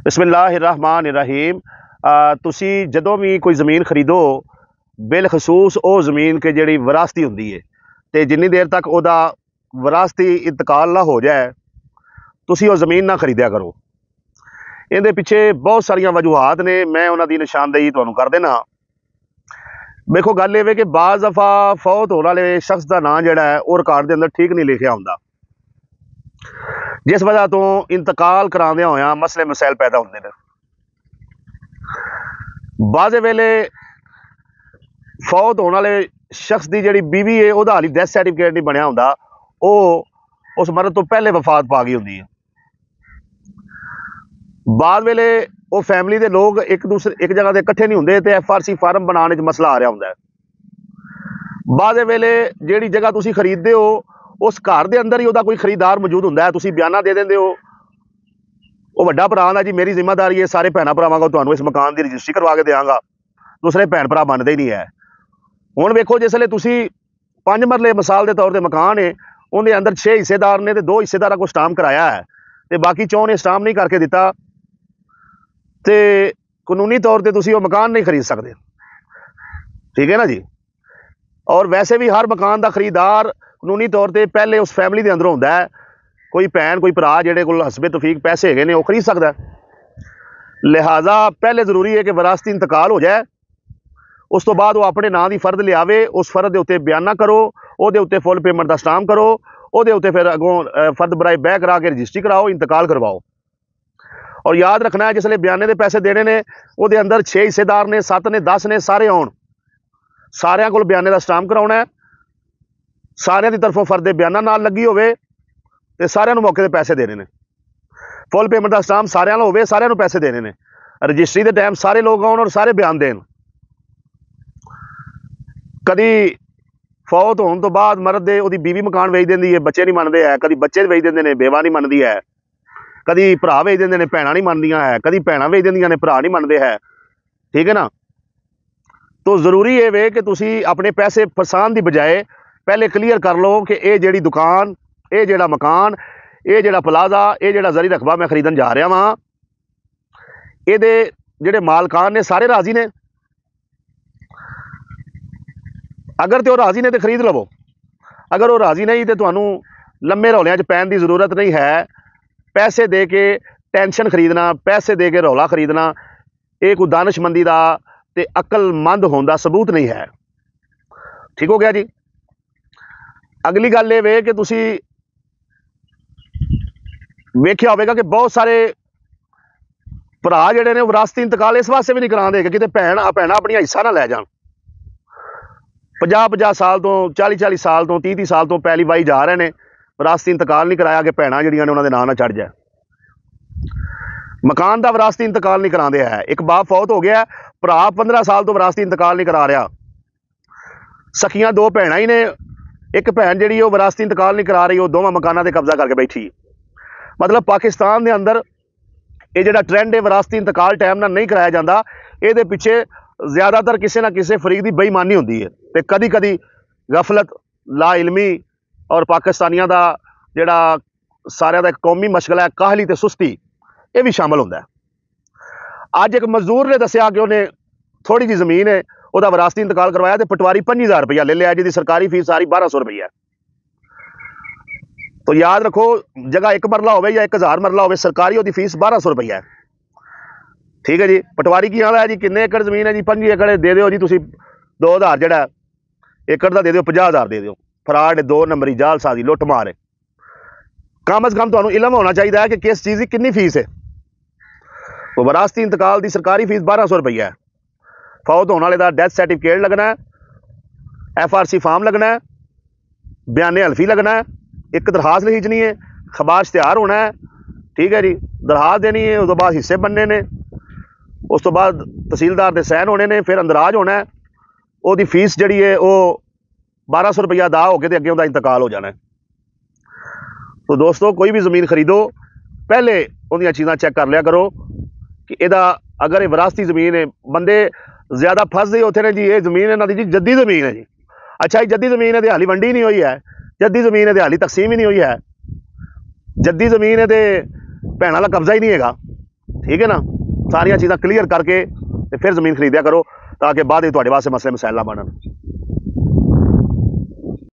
बिस्मिल्लाहिर्रहमानिर्रहीम। तुसी जदों भी कोई ज़मीन खरीदो बिलखसूस वो ज़मीन के जी विरासती होंगी है तो जिन्नी देर तक वह विरासती इंतकाल ना हो जाए तुसी वो ज़मीन ना खरीदिया करो। इहदे पिछे बहुत सारिया वजूहात ने, मैं उन्होंने निशानदेही तुहानूं कर देना। देखो गल ये कि बाज़ दफ़ा फौत होने वाले शख्स का नाम जिहड़ा है वो रिकॉर्ड के अंदर ठीक नहीं लिखिया होंदा, जिस वजह तो इंतकाल करांदियां होया मसले मसैल पैदा होंदे ने। बाज़े वेले फौत होने वाले शख्स की जिहड़ी बीवी है वह हाली डैथ सर्टिफिकेट नहीं बनया होंदा, वो उस मरद तो पहले वफात पा गई होंदी है। बाद वेले वो फैमिली के लोग एक जगह से इकट्ठे नहीं होंदे ते FRC फार्म बनाने च मसला आ रहा होंदा है। बाज़े वेले जिहड़ी जगह तुसीं खरीदते हो उस घर के अंदर ही वह कोई खरीदार मौजूद होंदा है, तुसीं बयाना दे देंदे हो वो वड्डा भरा आंदा जी मेरी जिम्मेदारी है, सारे भैन भरावां को तुहानूं इस मकान की रजिस्ट्री करवा के देंगा। दूसरे भैन भरा मनते ही नहीं है। हुण वेखो जिसले तुसीं 5 मरले मिसाल के तौर पर मकान है, उहदे अंदर 6 हिस्सेदार ने ते 2 हिस्सेदारां को स्टाम कराया है ते बाकी 4 ने स्टाम नहीं करके दिता ते कानूनी तौर पर तुसीं वो मकान नहीं खरीद सकते। ठीक है ना जी। और वैसे भी हर मकान का खरीदार कानूनी तौर पर पहले उस फैमिली के अंदरों होंदा है। कोई भैन कोई भरा जिहड़े कोल हसबे तौफीक पैसे है वो खरीद सकता है। लिहाजा पहले जरूरी है कि विरासती इंतकाल हो जाए, उस तो बाद वो अपने नाम की फर्द लियावे, उस फर्द के उत्ते बयाना करो, वो उत्ते फुल पेमेंट का स्टाम करो, वो उत्ते फिर अगों फर्द बराए बह करा के रजिस्ट्री कराओ, इंतकाल करवाओ। और याद रखना है जिसले बयाने के पैसे देने ने वो अंदर 6 हिस्सेदार ने, 7 ने, 10 ने, सारे आउण, सारियां कोल बयाने का स्टाम कराउणा है, सारियां दी तरफों फर्द बयाना नाल लगी होवे ते सारियां नूं मौके ते पैसे देने ने। फुल पेमेंट का स्टाम सारियां नाल होवे, सारियां नूं पैसे देने ने। रजिस्ट्री के टाइम सारे लोग आउण और सारे बयान देन। कदी फौत होने तो बाद मरद दे ओहदी बीवी मकान वेच देंदी है, बच्चे नहीं मनते है, कदी बच्चे वेच देंदे ने, बेवा नहीं मनदी है, कदी भरा वेच देंदे ने, भैणां नहीं मनदियां है, कदी भैणां वेच देंदियां ने, भरा नहीं मनदे है। ठीक है ना। तो जरूरी है वे कि तुसी अपने पैसे फसान की बजाय पहले क्लीयर कर लो कि ये जिहड़ी दुकान, ये जिहड़ा मकान, ये जिहड़ा प्लाजा, ये जिहड़ा जरी रकबा मैं खरीदन जा रहा वां, इहदे जिहड़े मालकान ने सारे राजी ने। अगर तो राजी ने तो खरीद लवो, अगर वो राजी नहीं तो तुहानूं लम्मे रौलियां च पैण की जरूरत नहीं है। पैसे दे के टेंशन खरीदना, पैसे दे के रौला खरीदना, ये कोई दानिशमंदी का ते अकलमंद होने का सबूत नहीं है। ठीक हो गया जी। अगली गल ये वे कि तुसी वेख्या होवेगा कि बहुत सारे भरा जिहड़े ने विरासती इंतकाल इस वास्ते भी नहीं करांदे कि किते भैणां अपनी हिस्सा ना लै जाण। 50 साल तो 40 साल तो 30 साल तो पैली बाई जा रहे हैं, विरासती इंतकाल नहीं कराया कि भैणां जिहड़ियां ने उन्हां दे नाम ना चढ़ जाए। मकान का विरासती इंतकाल नहीं करांदे है। एक बाप फौत हो गया, भरा 15 साल तो विरासती इंतकाल नहीं करा रहा, सखियां 2 भैणां ही ने, एक भैन जिहड़ी विरासती इंतकाल नहीं करा रही, वो दोवां मकानां ते कब्जा करके बैठी। मतलब पाकिस्तान के अंदर ये जिहड़ा ट्रेंड है विरासती इंतकाल टाइम नाल नहीं कराया जाता, ये पिछे ज़्यादातर किसी ना किसी फरीक की बेईमानी होंदी है ते कदी कदी गफलत, ला इलमी और पाकिस्तानियों का जिहड़ा सारिਆਂ दा एक कौमी मशगला है काहली ते सुस्ती, ये भी शामिल होंदा है। अज एक मजदूर ने दस्सिया कि उन्हें थोड़ी जी जमीन है वह विरासती इंतकाल करवाया तो पटवारी 5000 रुपया ले लिया, जिसकी सरकारी फीस सारी 1200 रुपया है। तो याद रखो जगह 1 मरला हो या 1000 मरला हो, सरकारी वो फीस 1200 रुपया है। ठीक है जी। पटवारी की हाल है जी, किन्ने एकड़ जमीन है जी, 5 एकड़ दे दो जी, तुसी 2000 जड़ा एकड़ का दे दो, 50,000 दे दो। फराड है, 2 नंबरी, जालसाजी, लुट मार है। कम अज कम तुहानूं इलम होना चाहिए है कि किस चीज़ की कितनी फीस है। तो विरासती इंतकाल की सरकारी फीस 1200 रुपया है। फौत होने वाले का डैथ सर्टिफिकेट लगना है, FRC फार्म लगना है, बयाने हल्फी लगना है, एक दरखास्त लिखनी है, खबार इश्तिहार होना है। ठीक है जी। दरखास्त देनी है, उस बाद हिस्से बनने ने, उस तो बाद तहसीलदार के सैन होने ने, फिर अंदराज होना है, वो फीस जी है वो 1200 रुपया अदा होकर तो अगे उनका इंतकाल हो जाना है। तो दोस्तों कोई भी ज़मीन खरीदो पहले उन्दियां चीज़ां चैक कर लिया करो कि इहदा अगर ये विरासती ज़मीन है, बंदे ज़्यादा फसदे होते हैं जी, ये ज़मीन इन्हां दी जी जद्दी ज़मीन है जी। अच्छा ये जद्दी ज़मीन है तो हाली वंडी नहीं हुई है, जद्दी ज़मीन है तो हाली तकसीम ही नहीं हुई है, जद्दी ज़मीन है तो भैणां दा कब्जा ही नहीं है। ठीक है ना। सारिया चीज़ां क्लीयर करके ते फिर ज़मीन खरीदिया करो ताकि बाद में तुहाडे वास्ते मसले मसैल ना बनन।